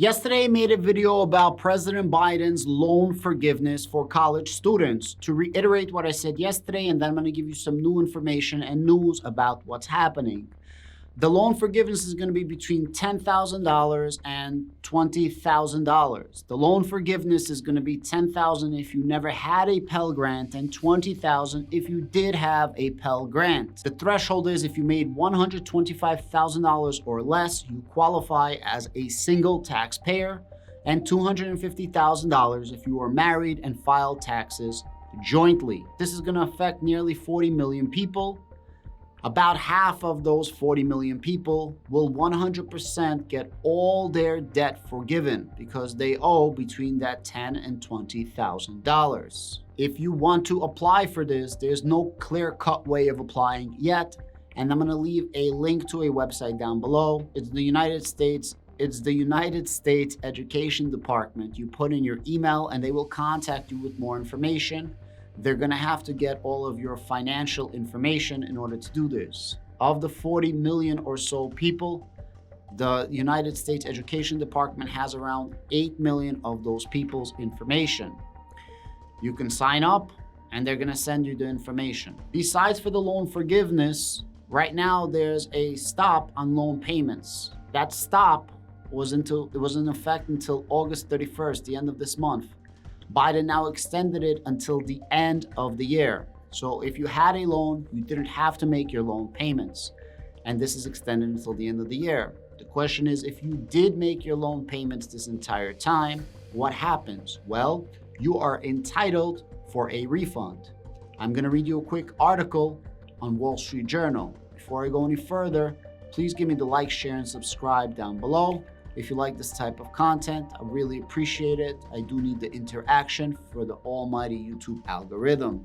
Yesterday, I made a video about President Biden's loan forgiveness for college students. To reiterate what I said yesterday, and then I'm going to give you some new information and news about what's happening. The loan forgiveness is going to be between $10,000 and $20,000. The loan forgiveness is going to be $10,000 if you never had a Pell Grant and $20,000 if you did have a Pell Grant. The threshold is if you made $125,000 or less, you qualify as a single taxpayer, and $250,000 if you are married and filed taxes jointly. This is going to affect nearly 40 million people. About half of those 40 million people will 100% get all their debt forgiven because they owe between that $10,000 and $20,000. If you want to apply for this, there's no clear-cut way of applying yet, and I'm going to leave a link to a website down below. It's the United States Education Department. You put in your email and they will contact you with more information. They're going to have to get all of your financial information in order to do this. Of the 40 million or so people, the United States Education Department has around 8 million of those people's information. You can sign up and they're going to send you the information. Besides for the loan forgiveness, right now there's a stop on loan payments. That stop was in effect until August 31st, the end of this month. Biden now extended it until the end of the year. So if you had a loan, you didn't have to make your loan payments. And this is extended until the end of the year. The question is, if you did make your loan payments this entire time, what happens? Well, you are entitled for a refund. I'm going to read you a quick article on Wall Street Journal. Before I go any further, please give me the like, share, and subscribe down below. If you like this type of content, I really appreciate it. I do need the interaction for the almighty YouTube algorithm.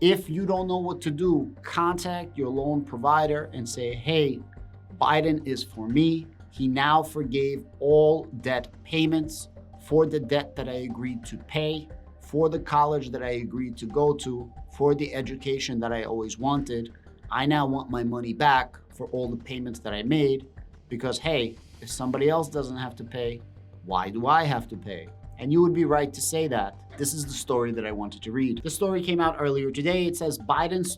If you don't know what to do, contact your loan provider and say, hey, Biden is for me. He now forgave all debt payments for the debt that I agreed to pay, for the college that I agreed to go to, for the education that I always wanted. I now want my money back for all the payments that I made because, hey, if somebody else doesn't have to pay, why do I have to pay? And you would be right to say that. This is the story that I wanted to read. The story came out earlier today. It says Biden's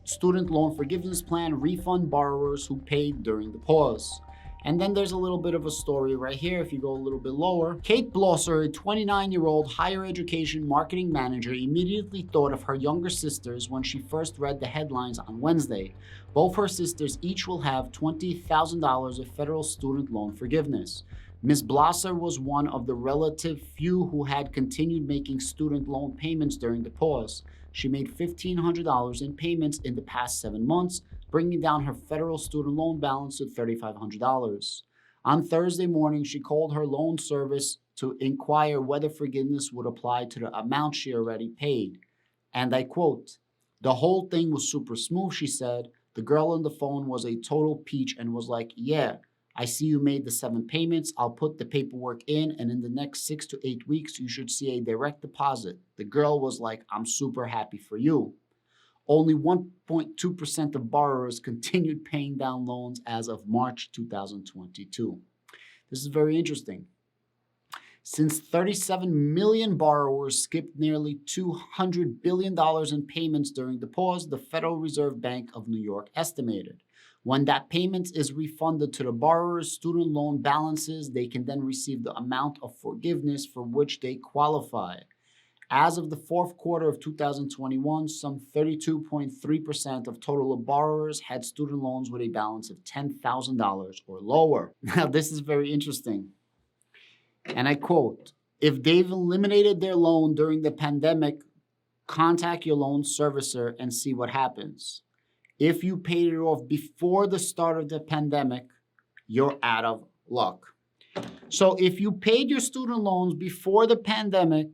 student loan forgiveness plan refund borrowers who paid during the pause. And then there's a little bit of a story right here. If you go a little bit lower, Kate Blosser, a 29-year-old higher education marketing manager, immediately thought of her younger sisters when she first read the headlines on Wednesday. Both her sisters each will have $20,000 of federal student loan forgiveness. Ms. Blosser was one of the relative few who had continued making student loan payments during the pause. She made $1,500 in payments in the past 7 months, bringing down her federal student loan balance to $3,500. On Thursday morning, she called her loan service to inquire whether forgiveness would apply to the amount she already paid. And I quote, "The whole thing was super smooth," she said. "The girl on the phone was a total peach and was like, yeah, I see you made the 7 payments. I'll put the paperwork in, and in the next 6 to 8 weeks, you should see a direct deposit." The girl was like, "I'm super happy for you." Only 1.2% of borrowers continued paying down loans as of March 2022. This is very interesting. Since 37 million borrowers skipped nearly $200 billion in payments during the pause, the Federal Reserve Bank of New York estimated. When that payment is refunded to the borrower's student loan balances, they can then receive the amount of forgiveness for which they qualify. As of the fourth quarter of 2021, some 32.3% of total borrowers had student loans with a balance of $10,000 or lower. Now, this is very interesting. And I quote, "If they've eliminated their loan during the pandemic, contact your loan servicer and see what happens. If you paid it off before the start of the pandemic, you're out of luck." So if you paid your student loans before the pandemic,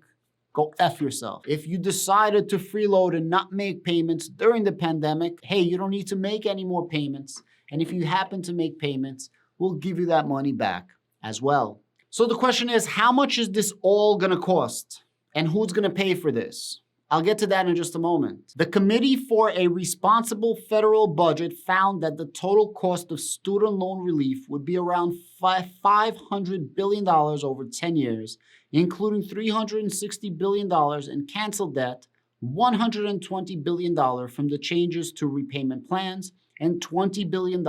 go F yourself. If you decided to freeload and not make payments during the pandemic, hey, you don't need to make any more payments. And if you happen to make payments, we'll give you that money back as well. So the question is, how much is this all gonna cost? And who's gonna pay for this? I'll get to that in just a moment. The Committee for a Responsible Federal Budget found that the total cost of student loan relief would be around $500 billion over 10 years, including $360 billion in canceled debt, $120 billion from the changes to repayment plans, and $20 billion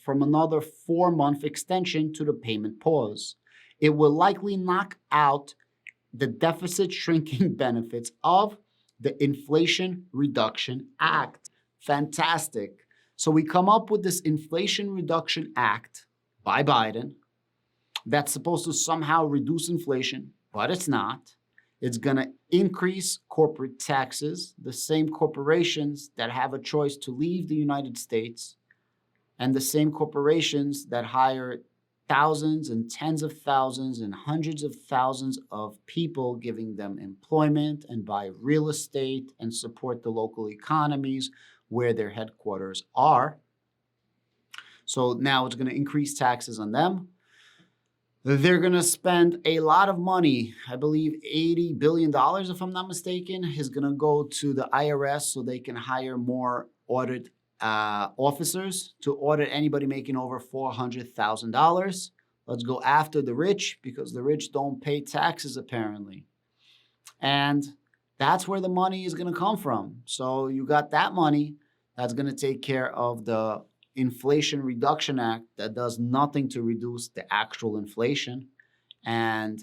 from another 4-month extension to the payment pause. It will likely knock out the deficit shrinking benefits of the Inflation Reduction Act. Fantastic. So we come up with this Inflation Reduction Act by Biden that's supposed to somehow reduce inflation, but it's not. It's going to increase corporate taxes, the same corporations that have a choice to leave the United States, and the same corporations that hire thousands and tens of thousands and hundreds of thousands of people, giving them employment and buy real estate and support the local economies where their headquarters are. So now it's going to increase taxes on them. They're going to spend a lot of money. I believe $80 billion, if I'm not mistaken, is going to go to the IRS so they can hire more audit officers to audit anybody making over $400,000. Let's go after the rich, because the rich don't pay taxes apparently. And that's where the money is going to come from. So you got that money that's going to take care of the Inflation Reduction Act that does nothing to reduce the actual inflation. And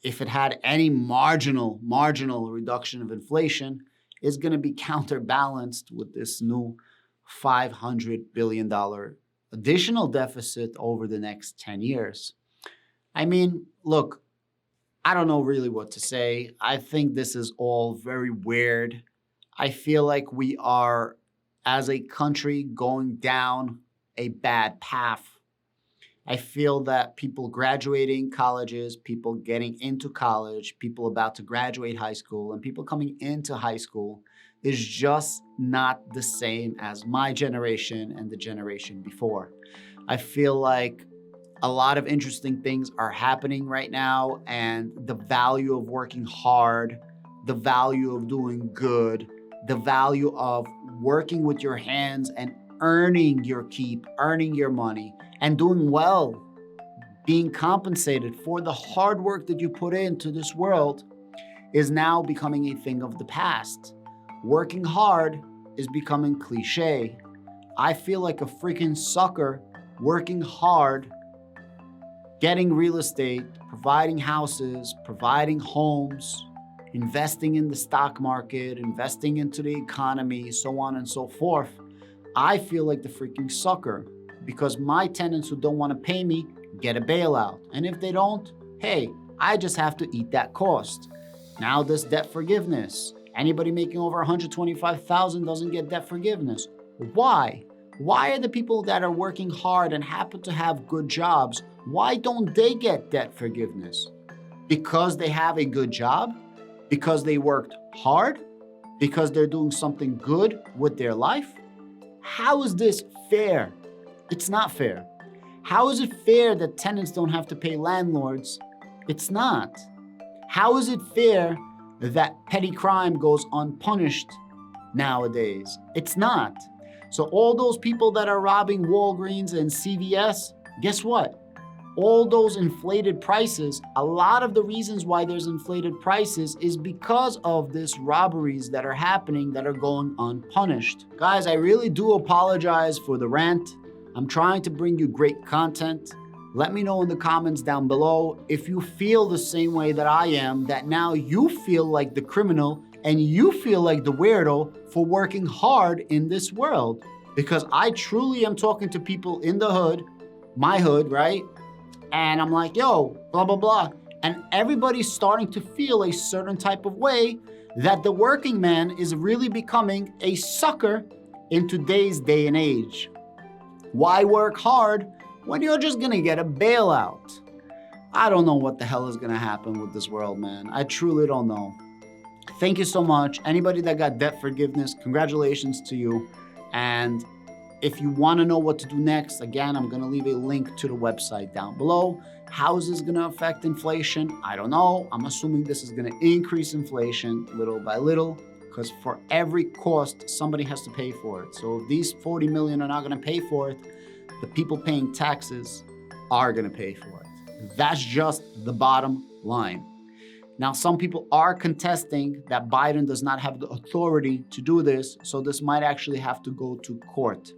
if it had any marginal reduction of inflation, it's going to be counterbalanced with this new $500 billion additional deficit over the next 10 years. I mean, look, I don't know really what to say. I think this is all very weird. I feel like we are, as a country, going down a bad path. I feel that people graduating colleges, people getting into college, people about to graduate high school, and people coming into high school is just not the same as my generation and the generation before. I feel like a lot of interesting things are happening right now, and the value of working hard, the value of doing good, the value of working with your hands and earning your keep, earning your money, and doing well, being compensated for the hard work that you put into this world is now becoming a thing of the past. Working hard is becoming cliche. I feel like a freaking sucker working hard, getting real estate, providing houses, providing homes, investing in the stock market, investing into the economy, so on and so forth. I feel like the freaking sucker because my tenants who don't want to pay me get a bailout. And if they don't, hey, I just have to eat that cost. Now this debt forgiveness. Anybody making over $125,000 doesn't get debt forgiveness. Why? Why are the people that are working hard and happen to have good jobs, why don't they get debt forgiveness? Because they have a good job? Because they worked hard? Because they're doing something good with their life? How is this fair? It's not fair. How is it fair that tenants don't have to pay landlords? It's not. How is it fair that petty crime goes unpunished nowadays? It's not. So all those people that are robbing Walgreens and CVS, guess what? All those inflated prices, a lot of the reasons why there's inflated prices is because of this robberies that are happening that are going unpunished. Guys, I really do apologize for the rant. I'm trying to bring you great content. Let me know in the comments down below if you feel the same way that I am, that now you feel like the criminal and you feel like the weirdo for working hard in this world. Because I truly am talking to people in the hood, my hood, right? And I'm like, yo, blah, blah, blah. And everybody's starting to feel a certain type of way that the working man is really becoming a sucker in today's day and age. Why work hard when you're just gonna get a bailout? I don't know what the hell is gonna happen with this world, man. I truly don't know. Thank you so much. Anybody that got debt forgiveness, congratulations to you. And If you want to know what to do next, again, I'm going to leave a link to the website down below. How is this going to affect inflation? I don't know. I'm assuming this is going to increase inflation little by little, because for every cost, somebody has to pay for it. So if these 40 million are not going to pay for it, the people paying taxes are going to pay for it. That's just the bottom line. Now, some people are contesting that Biden does not have the authority to do this, so this might actually have to go to court.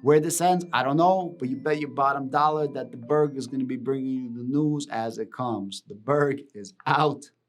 Where this ends, I don't know, but you bet your bottom dollar that the Berg is going to be bringing you the news as it comes. The Berg is out.